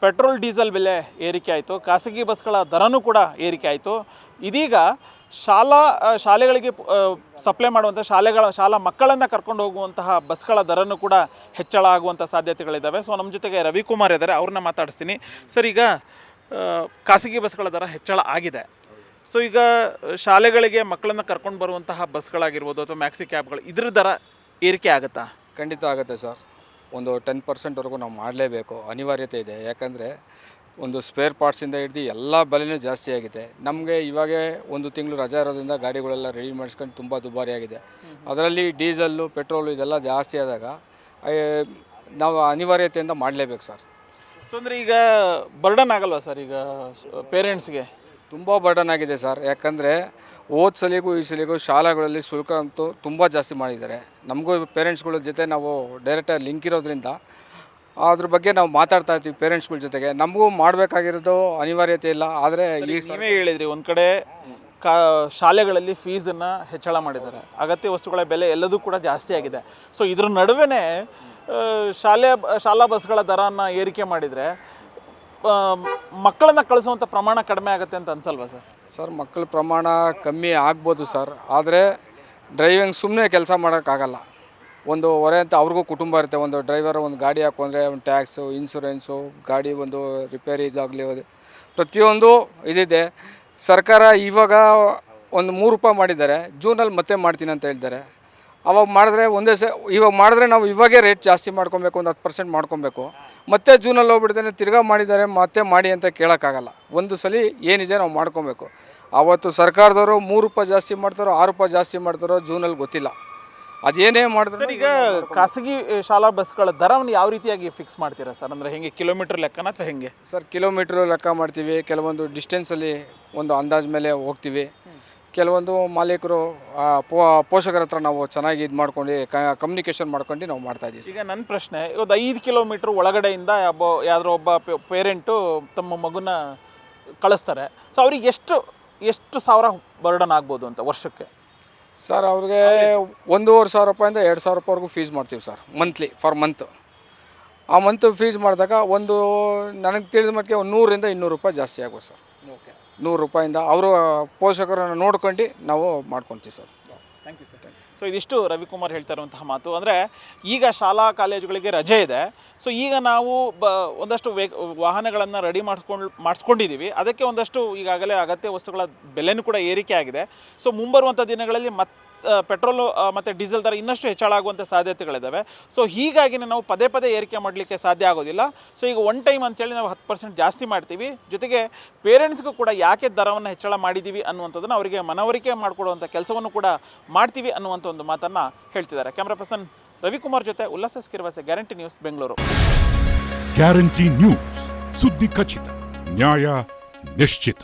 Petrol diesel ಬೆಲೆ ಏರಿಕೆ ಆಯಿತು, ಖಾಸಗಿ ಬಸ್ಗಳ ದರನೂ ಕೂಡ ಏರಿಕೆ ಆಯಿತು. ಇದೀಗ ಶಾಲೆಗಳಿಗೆ ಸಪ್ಲೈ ಮಾಡುವಂಥ ಶಾಲಾ ಮಕ್ಕಳನ್ನು ಕರ್ಕೊಂಡು ಹೋಗುವಂತಹ ಬಸ್ಗಳ ದರನೂ ಕೂಡ ಹೆಚ್ಚಳ ಆಗುವಂಥ ಸಾಧ್ಯತೆಗಳಿದ್ದಾವೆ. ಸೊ ನಮ್ಮ ಜೊತೆಗೆ ರವಿಕುಮಾರ್ ಇದ್ದಾರೆ, ಅವ್ರನ್ನ ಮಾತಾಡಿಸ್ತೀನಿ. ಸರ್, ಈಗ ಖಾಸಗಿ ಬಸ್ಗಳ ದರ ಹೆಚ್ಚಳ ಆಗಿದೆ. ಸೊ ಈಗ ಶಾಲೆಗಳಿಗೆ ಮಕ್ಕಳನ್ನು ಕರ್ಕೊಂಡು ಬರುವಂತಹ ಬಸ್ಗಳಾಗಿರ್ಬೋದು ಅಥವಾ ಮ್ಯಾಕ್ಸಿ ಕ್ಯಾಬ್ಗಳು, ಇದ್ರ ದರ ಏರಿಕೆ ಆಗುತ್ತಾ? ಖಂಡಿತ ಆಗುತ್ತೆ ಸರ್. ಒಂದು 10% ನಾವು ಮಾಡಲೇಬೇಕು, ಅನಿವಾರ್ಯತೆ ಇದೆ. ಯಾಕಂದರೆ ಒಂದು ಸ್ಪೇರ್ ಪಾರ್ಟ್ಸಿಂದ ಹಿಡಿದು ಎಲ್ಲ ಬೆಲೆನೂ ಜಾಸ್ತಿ ಆಗಿದೆ. ನಮಗೆ ಇವಾಗ ಒಂದು ತಿಂಗಳು ರಜೆ ಇರೋದ್ರಿಂದ ಗಾಡಿಗಳೆಲ್ಲ ರೆಡಿ ಮಾಡಿಸ್ಕೊಂಡು ತುಂಬ ದುಬಾರಿ ಆಗಿದೆ. ಅದರಲ್ಲಿ ಡೀಸೆಲ್ಲು, ಪೆಟ್ರೋಲು ಇದೆಲ್ಲ ಜಾಸ್ತಿ ಆದಾಗ ನಾವು ಅನಿವಾರ್ಯತೆಯಿಂದ ಮಾಡಲೇಬೇಕು ಸರ್. ಸೊ ಅಂದರೆ ಈಗ ಬರ್ಡನ್ ಆಗಲ್ವಾ ಸರ್ ಈಗ ಪೇರೆಂಟ್ಸ್ಗೆ? ತುಂಬ ಬರ್ಡನ್ ಆಗಿದೆ ಸರ್. ಯಾಕಂದರೆ ಹೋದ ಸಲಿಗೂ ಈ ಸಲಿಗೂ ಶಾಲೆಗಳಲ್ಲಿ ಶುಲ್ಕ ಅಂತೂ ತುಂಬ ಜಾಸ್ತಿ ಮಾಡಿದ್ದಾರೆ. ನಮಗೂ ಪೇರೆಂಟ್ಸ್ಗಳ ಜೊತೆ ನಾವು ಡೈರೆಕ್ಟಾಗಿ ಲಿಂಕ್ ಇರೋದ್ರಿಂದ ಅದ್ರ ಬಗ್ಗೆ ನಾವು ಮಾತಾಡ್ತಾ ಇರ್ತೀವಿ ಪೇರೆಂಟ್ಸ್ಗಳ ಜೊತೆಗೆ. ನಮಗೂ ಮಾಡಬೇಕಾಗಿರೋದು ಅನಿವಾರ್ಯತೆ ಇಲ್ಲ. ಆದರೆ ಈಗ ನೀವೇ ಹೇಳಿದ್ರಿ, ಒಂದು ಕಡೆ ಶಾಲೆಗಳಲ್ಲಿ ಫೀಸನ್ನು ಹೆಚ್ಚಳ ಮಾಡಿದ್ದಾರೆ, ಅಗತ್ಯ ವಸ್ತುಗಳ ಬೆಲೆ ಎಲ್ಲದೂ ಕೂಡ ಜಾಸ್ತಿ ಆಗಿದೆ. ಸೊ ಇದ್ರ ನಡುವೆ ಶಾಲಾ ಬಸ್ಗಳ ದರನ ಏರಿಕೆ ಮಾಡಿದರೆ ಮಕ್ಕಳನ್ನು ಕಳಿಸುವಂಥ ಪ್ರಮಾಣ ಕಡಿಮೆ ಆಗುತ್ತೆ ಅಂತ ಅನ್ಸಲ್ವಾ ಸರ್? ಸರ್, ಮಕ್ಕಳ ಪ್ರಮಾಣ ಕಮ್ಮಿ ಆಗ್ಬೋದು ಸರ್. ಆದರೆ ಡ್ರೈವಿಂಗ್ ಸುಮ್ಮನೆ ಕೆಲಸ ಮಾಡೋಕ್ಕಾಗಲ್ಲ. ಒಂದು ಹೊರೆ ಅಂತ ಅವ್ರಿಗೂ ಕುಟುಂಬ ಇರುತ್ತೆ. ಒಂದು ಡ್ರೈವರ್ ಒಂದು ಗಾಡಿ ಹಾಕೊಂಡ್ರೆ ಒಂದು ಟ್ಯಾಕ್ಸು, ಇನ್ಸೂರೆನ್ಸು, ಗಾಡಿ ಒಂದು ರಿಪೇರೀಸ್ ಆಗಲಿ, ಪ್ರತಿಯೊಂದು ಇದಿದೆ. ಸರ್ಕಾರ ಇವಾಗ ಒಂದು 3 ರೂಪಾಯಿ ಮಾಡಿದ್ದಾರೆ, ಜೂನಲ್ಲಿ ಮತ್ತೆ ಮಾಡ್ತೀನಿ ಅಂತ ಹೇಳ್ತಾರೆ. ಅವಾಗ ಮಾಡಿದ್ರೆ ಇವಾಗ ಮಾಡಿದ್ರೆ ನಾವು ಇವಾಗೇ ರೇಟ್ ಜಾಸ್ತಿ ಮಾಡ್ಕೊಬೇಕು, ಒಂದು 10% ಮಾಡ್ಕೊಬೇಕು. ಮತ್ತೆ ಜೂನಲ್ಲಿ ಹೋಗ್ಬಿಡ್ತಾನೆ, ತಿರ್ಗಾ ಮಾಡಿದ್ದಾರೆ ಮತ್ತೆ ಮಾಡಿ ಅಂತ ಕೇಳೋಕ್ಕಾಗಲ್ಲ. ಒಂದು ಸಲ ಏನಿದೆ ನಾವು ಮಾಡ್ಕೊಬೇಕು. ಆವತ್ತು ಸರ್ಕಾರದವರು 3 ರೂಪಾಯಿ ಜಾಸ್ತಿ ಮಾಡ್ತಾರೋ 6 ರೂಪಾಯಿ ಜಾಸ್ತಿ ಮಾಡ್ತಾರೋ ಜೂನಲ್ಲಿ ಗೊತ್ತಿಲ್ಲ. ಅದೇನೇ ಮಾಡಿದ್ರೆ ಈಗ ಖಾಸಗಿ ಶಾಲಾ ಬಸ್ಗಳ ದರವನ್ನು ಯಾವ ರೀತಿಯಾಗಿ ಫಿಕ್ಸ್ ಮಾಡ್ತೀರಾ ಸರ್? ಅಂದರೆ ಹೆಂಗೆ, ಕಿಲೋಮೀಟ್ರ್ ಲೆಕ್ಕನ ಅಥವಾ ಹೆಂಗೆ? ಸರ್, ಕಿಲೋಮೀಟ್ರ್ ಲೆಕ್ಕ ಮಾಡ್ತೀವಿ. ಕೆಲವೊಂದು ಡಿಸ್ಟೆನ್ಸಲ್ಲಿ ಒಂದು ಅಂದಾಜು ಮೇಲೆ ಹೋಗ್ತೀವಿ. ಕೆಲವೊಂದು ಮಾಲೀಕರು ಪೋಷಕರ ಹತ್ರ ನಾವು ಚೆನ್ನಾಗಿ ಇದು ಮಾಡ್ಕೊಂಡು ಕಮ್ಯುನಿಕೇಷನ್ ಮಾಡ್ಕೊಂಡು ನಾವು ಮಾಡ್ತಾಯಿದ್ದೀವಿ. ಈಗ ನನ್ನ ಪ್ರಶ್ನೆ, ಇವತ್ತು 5 ಕಿಲೋಮೀಟ್ರ್ ಒಳಗಡೆಯಿಂದ ಯಾವ್ದಾರು ಒಬ್ಬ ಪೇರೆಂಟು ತಮ್ಮ ಮಗುನ ಕಳಿಸ್ತಾರೆ. ಸೊ ಅವ್ರಿಗೆ ಎಷ್ಟು ಸಾವಿರ ಬರ್ಡನ್ ಆಗ್ಬೋದು ಅಂತ ವರ್ಷಕ್ಕೆ? ಸರ್, ಅವ್ರಿಗೆ 1,500 ರೂಪಾಯಿಂದ 2,000 ರೂಪಾಯಿವರೆಗೂ ಫೀಸ್ ಮಾಡ್ತೀವಿ ಸರ್, ಫಾರ್ ಮಂತ್. ಆ ಮಂತ್ ಫೀಸ್ ಮಾಡಿದಾಗ ನನಗೆ ತಿಳಿದ ಮಟ್ಟಿಗೆ 100ರಿಂದ 200 ರೂಪಾಯಿ ಜಾಸ್ತಿ ಆಗ್ಬೋದು ಸರ್. 100 ರೂಪಾಯಿಂದ ಅವರು ಪೋಷಕರನ್ನು ನೋಡ್ಕೊಂಡು ನಾವು ಮಾಡ್ಕೊತೀವಿ sir. Thank you sir. So ಇದಿಷ್ಟು ರವಿಕುಮಾರ್ ಹೇಳ್ತಾ ಇರುವಂತಹ ಮಾತು. ಅಂದರೆ ಈಗ ಶಾಲಾ ಕಾಲೇಜುಗಳಿಗೆ ರಜೆ ಇದೆ. ಸೊ ಈಗ ನಾವು ಒಂದಷ್ಟು ವಾಹನಗಳನ್ನು ರೆಡಿ ಮಾಡಿಸ್ಕೊಂಡಿದ್ದೀವಿ. ಅದಕ್ಕೆ ಒಂದಷ್ಟು ಈಗಾಗಲೇ ಅಗತ್ಯ ವಸ್ತುಗಳ ಬೆಲೆನೂ ಕೂಡ ಏರಿಕೆ ಆಗಿದೆ. ಸೊ ಮುಂಬರುವಂಥ ದಿನಗಳಲ್ಲಿ ಪೆಟ್ರೋಲು ಮತ್ತು ಡೀಸೆಲ್ ದರ ಇನ್ನಷ್ಟು ಹೆಚ್ಚಳ ಆಗುವಂಥ ಸಾಧ್ಯತೆಗಳಿದ್ದಾವೆ. ಸೊ ಹೀಗಾಗಿ ನಾವು ಪದೇ ಏರಿಕೆ ಮಾಡಲಿಕ್ಕೆ ಸಾಧ್ಯ ಆಗೋದಿಲ್ಲ. ಸೊ ಈಗ ಒನ್ ಟೈಮ್ ಅಂತೇಳಿ ನಾವು 10% ಜಾಸ್ತಿ ಮಾಡ್ತೀವಿ. ಜೊತೆಗೆ ಪೇರೆಂಟ್ಸ್ಗೂ ಕೂಡ ಯಾಕೆ ದರವನ್ನು ಹೆಚ್ಚಳ ಮಾಡಿದ್ದೀವಿ ಅನ್ನುವಂಥದ್ದನ್ನು ಅವರಿಗೆ ಮನವರಿಕೆ ಮಾಡಿಕೊಡುವಂಥ ಕೆಲಸವನ್ನು ಕೂಡ ಮಾಡ್ತೀವಿ ಅನ್ನುವಂಥ ಒಂದು ಮಾತನ್ನು ಹೇಳ್ತಿದ್ದಾರೆ. ಕ್ಯಾಮ್ರಾ ಪರ್ಸನ್ ರವಿಕುಮಾರ್ ಜೊತೆ ಉಲ್ಲಾಸ ಸ್ಕಿರ್ವಾಸೆ, guarantee news, Bengaluru. Guarantee news, ಸುದ್ದಿ ಖಚಿತ, ನ್ಯಾಯ ನಿಶ್ಚಿತ.